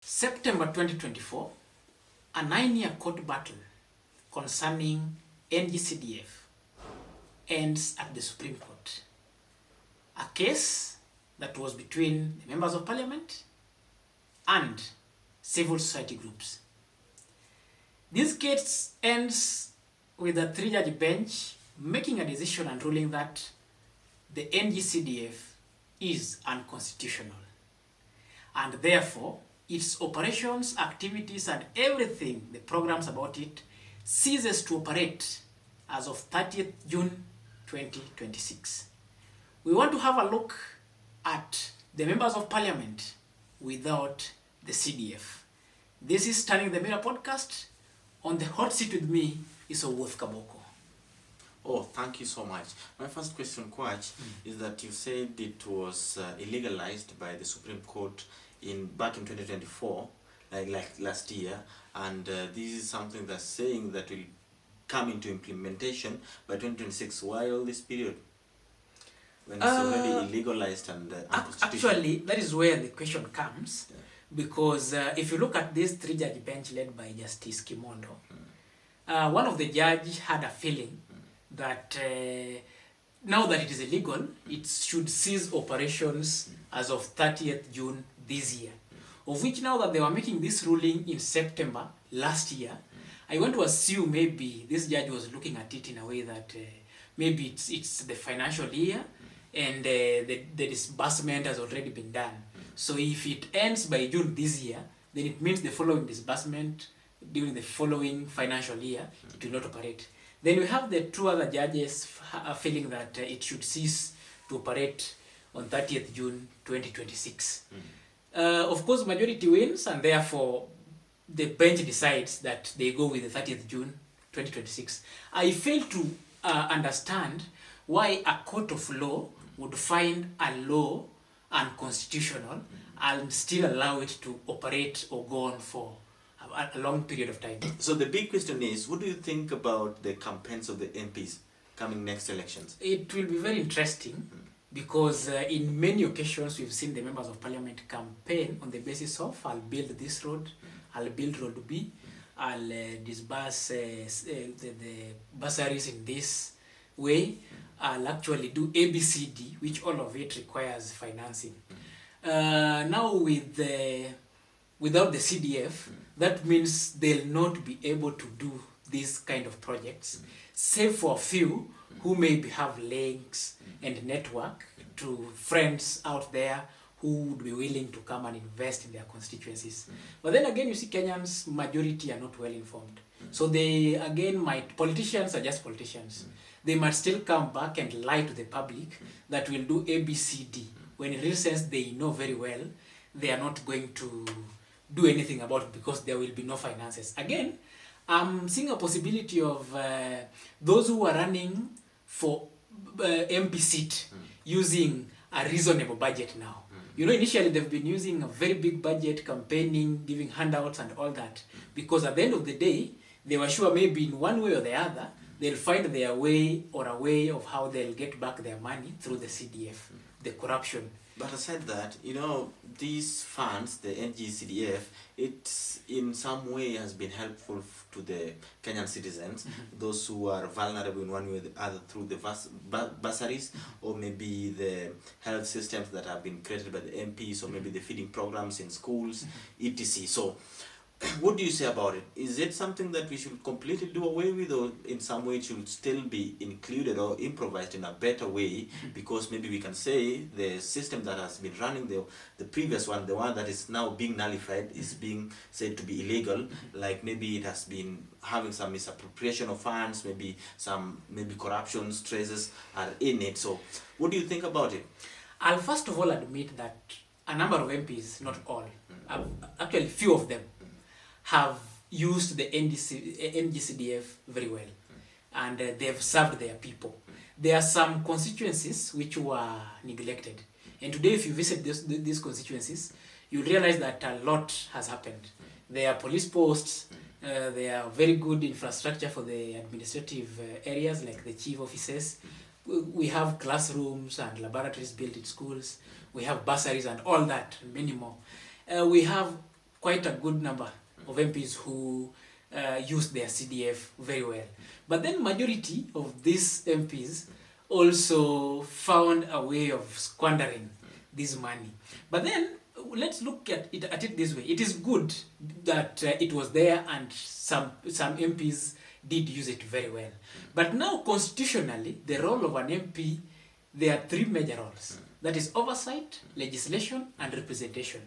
September 2024, a 9-year court battle concerning NG-CDF ends at the Supreme Court. A case that was between the members of parliament and civil society groups. This case ends with a 3-judge bench making a decision and ruling that the NG-CDF is unconstitutional, and therefore its operations, activities, and everything, the programs about it, ceases to operate as of 30th June 2026. We want to have a look at the members of parliament without the CDF. This is Turning the Mirror podcast. On the hot seat with me is Owuoth Kaboko. Oh, thank you so much. My first question, Kwach, is that you said it was illegalized by the Supreme Court back in 2024, like last year, and this is something that's saying that will come into implementation by 2026. Why all this period when it's already illegalized and unconstitutional? Actually, that is where the question comes, because if you look at this 3-judge bench led by Justice Kimondo, one of the judges had a feeling that now that it is illegal, it should cease operations as of 30th June this year. Of which, now that they were making this ruling in September last year, I want to assume maybe this judge was looking at it in a way that maybe it's the financial year and the disbursement has already been done. So if it ends by June this year, then it means the following disbursement during the following financial year, it will not operate. Then we have the 2 other judges feeling that it should cease to operate on 30th June 2026. Of course, majority wins, and therefore the bench decides that they go with the 30th June 2026. I fail to understand why a court of law would find a law unconstitutional and still allow it to operate or go on for a long period of time. So the big question is, what do you think about the campaigns of the MPs coming next elections? It will be very interesting because in many occasions we've seen the members of parliament campaign on the basis of I'll build this road, I'll build road B, I'll disburse the bursaries in this way, I'll actually do ABCD, which all of it requires financing. Now without the CDF, that means they'll not be able to do these kind of projects, save for a few who maybe have links and network to friends out there who would be willing to come and invest in their constituencies. But then again, you see Kenyans, majority are not well informed. So politicians are just politicians. They might still come back and lie to the public that we'll do ABCD, when in real sense they know very well they are not going to do anything about it because there will be no finances. Again, I'm seeing a possibility of those who are running for MP seat using a reasonable budget now. You know, initially they've been using a very big budget, campaigning, giving handouts and all that, because at the end of the day, they were sure maybe in one way or the other, they'll find their way or a way of how they'll get back their money through the CDF, the corruption. But aside that, you know, these funds, the NG-CDF, it in some way has been helpful to the Kenyan citizens, those who are vulnerable in one way or the other through the bursaries, or maybe the health systems that have been created by the MPs, or maybe the feeding programs in schools, etc. So, what do you say about it? Is it something that we should completely do away with, or in some way it should still be included or improvised in a better way? Because maybe we can say the system that has been running, the previous one, the one that is now being nullified, is being said to be illegal. Like maybe it has been having some misappropriation of funds, maybe corruption traces are in it. So what do you think about it? I'll first of all admit that a number of MPs, not all, actually few of them, have used the NG-CDF very well, and they've served their people. There are some constituencies which were neglected, and today if you visit these constituencies, you'll realize that a lot has happened. There are police posts, there are very good infrastructure for the administrative areas like the chief offices. We have classrooms and laboratories built in schools. We have bursaries and all that, and many more. We have quite a good number of MPs who used their CDF very well. But then majority of these MPs also found a way of squandering this money. But then let's look at it this way. It is good that it was there and some MPs did use it very well. But now constitutionally, the role of an MP, there are three major roles. That is oversight, legislation, and representation.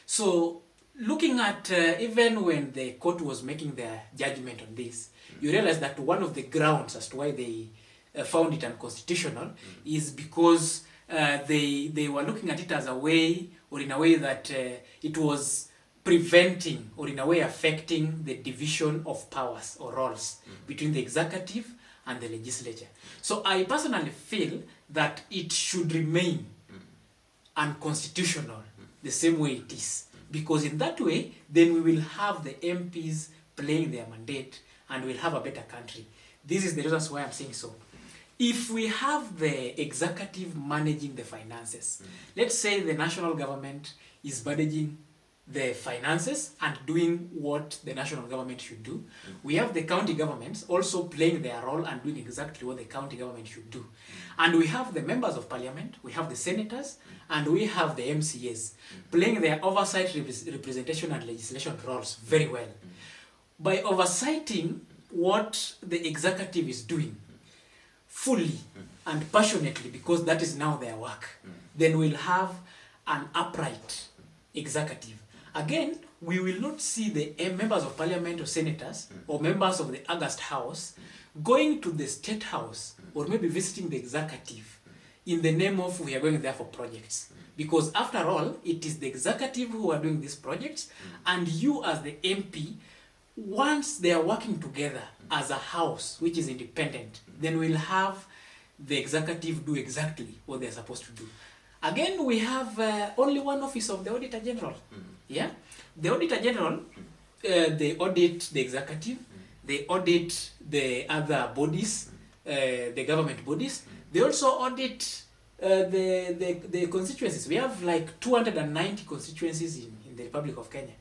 So looking at even when the court was making their judgment on this, you realize that one of the grounds as to why they found it unconstitutional is because they were looking at it as a way, or in a way that it was preventing, or in a way affecting the division of powers or roles between the executive and the legislature. So I personally feel that it should remain unconstitutional the same way it is. Because in that way, then we will have the MPs playing their mandate and we'll have a better country. This is the reasons why I'm saying so. If we have the executive managing the finances, let's say the national government is managing the finances and doing what the national government should do. We have the county governments also playing their role and doing exactly what the county government should do. And we have the members of parliament, we have the senators, and we have the MCAs playing their oversight, representation, and legislation roles very well. By oversighting what the executive is doing fully and passionately, because that is now their work, then we'll have an upright executive. Again, we will not see the members of parliament or senators or members of the August House going to the State House or maybe visiting the executive in the name of we are going there for projects. Because after all, it is the executive who are doing these projects, and you as the MP, once they are working together as a house which is independent, then we'll have the executive do exactly what they're supposed to do. Again, we have only one office of the Auditor General. Yeah, the Auditor General, they audit the executive, they audit the other bodies, the government bodies. They also audit the constituencies. We have like 290 constituencies in the Republic of Kenya.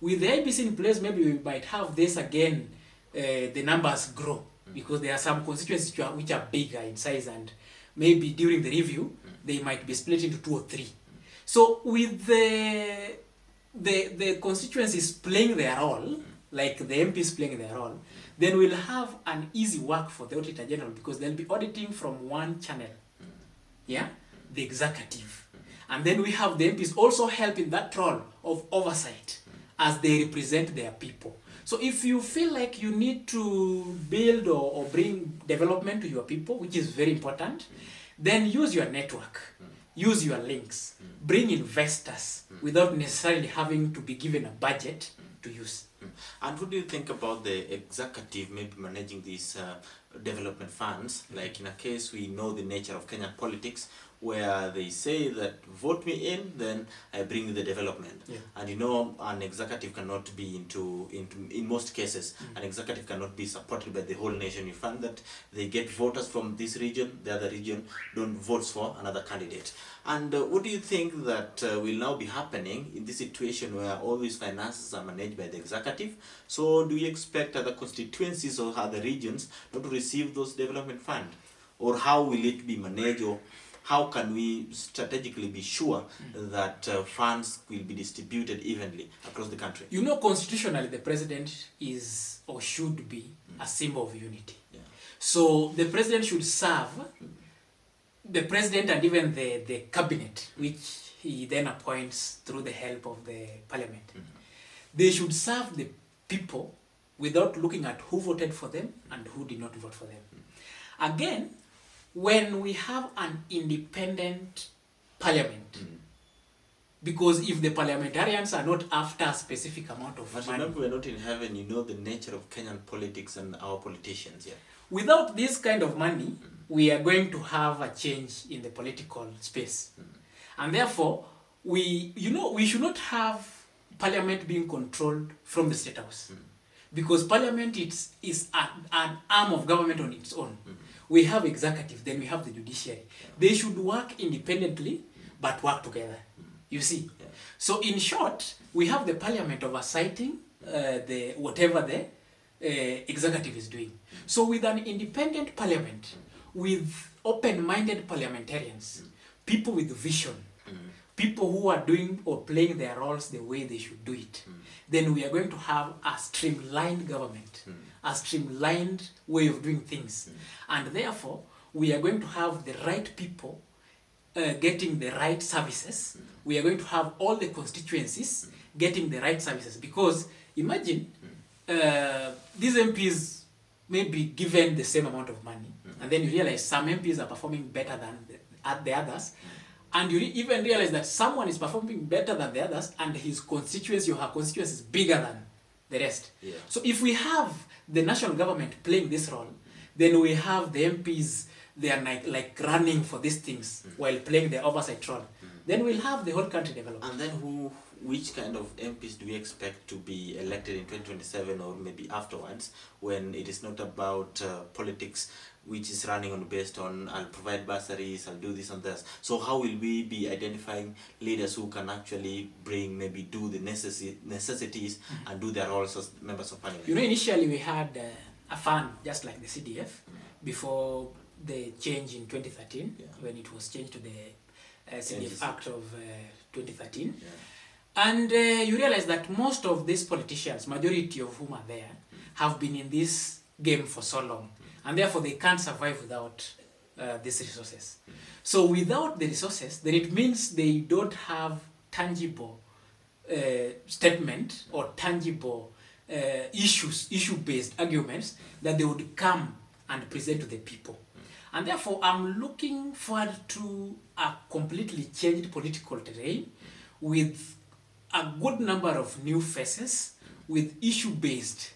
With the IBC in place, maybe we might have this again, the numbers grow, because there are some constituencies which are bigger in size, and maybe during the review, they might be split into 2 or 3. So with the constituencies playing their role, like the MPs playing their role, then we'll have an easy work for the Auditor General, because they'll be auditing from one channel, yeah, the executive. And then we have the MPs also help in that role of oversight as they represent their people. So if you feel like you need to build or bring development to your people, which is very important, then use your network, use your links, bring investors without necessarily having to be given a budget to use. And what do you think about the executive maybe managing these development funds? Like in a case we know the nature of Kenyan politics, where they say that vote me in, then I bring the development. Yeah. And you know, an executive cannot be in most cases, an executive cannot be supported by the whole nation. You find that they get voters from this region, the other region don't vote for another candidate. And what do you think that will now be happening in this situation where all these finances are managed by the executive? So do you expect other constituencies or other regions not to receive those development funds? Or how will it be managed? Or how can we strategically be sure that funds will be distributed evenly across the country? You know, constitutionally, the president is or should be a symbol of unity. Yeah. So the president should serve the president and even the cabinet, which he then appoints through the help of the parliament. They should serve the people without looking at who voted for them and who did not vote for them. Again, when we have an independent parliament, because if the parliamentarians are not after a specific amount of But money, remember, we're not in heaven. You know the nature of Kenyan politics and our politicians. Yeah. without this kind of money, we are going to have a change in the political space. And therefore, we should not have parliament being controlled from the State House. Because parliament is an arm of government on its own. We have executive, then we have the judiciary. They should work independently, but work together. You see? Yeah. So in short, we have the parliament oversighting the whatever the executive is doing. So with an independent parliament, with open-minded parliamentarians, people with vision, people who are doing or playing their roles the way they should do it, then we are going to have a streamlined government, a streamlined way of doing things. And therefore, we are going to have the right people getting the right services. We are going to have all the constituencies getting the right services. Because imagine these MPs may be given the same amount of money, and then you realize some MPs are performing better than the others, and you even realize that someone is performing better than the others, and his constituency or her constituency is bigger than the rest. Yeah. So if we have the national government playing this role, then we have the MPs, they are like running for these things while playing the oversight role. Then we'll have the whole country developed. And then which kind of MPs do we expect to be elected in 2027 or maybe afterwards, when it is not about politics which is running on based on I'll provide bursaries, I'll do this and this. So how will we be identifying leaders who can actually do the necessities and do their roles as members of parliament? You know, initially we had a fund just like the CDF before the change in 2013, when it was changed to the CDF Act of 2013. Yeah. And you realize that most of these politicians, majority of whom are there, have been in this game for so long. And therefore they can't survive without these resources. So without the resources, then it means they don't have tangible statement or tangible issue-based arguments that they would come and present to the people. And therefore, I'm looking forward to a completely changed political terrain with a good number of new faces, with issue-based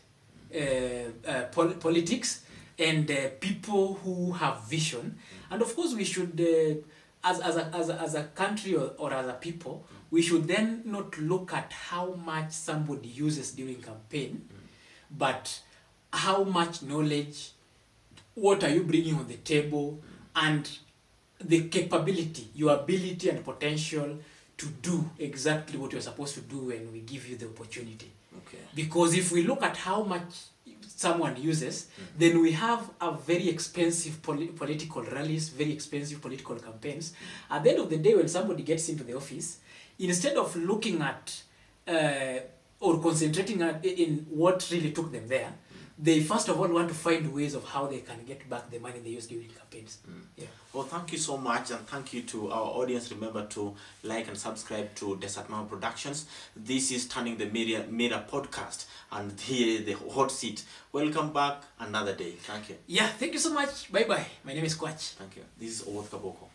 politics, and people who have vision. And of course, we should, as a country or as a people, we should then not look at how much somebody uses during campaign, but how much knowledge, what are you bringing on the table, and the capability, your ability and potential to do exactly what you're supposed to do when we give you the opportunity. Okay. Because if we look at how much someone uses, then we have a very expensive political rallies, very expensive political campaigns. At the end of the day, when somebody gets into the office, instead of looking at or concentrating in what really took them there, they first of all want to find ways of how they can get back the money they used during campaigns. Yeah. Well, thank you so much, and thank you to our audience. Remember to like and subscribe to Desert Mama Productions. This is Turning the Mirror podcast, and here the hot seat. Welcome back another day. Thank you. Yeah, thank you so much. Bye-bye. My name is Kwach. Thank you. This is Owoth Kaboko.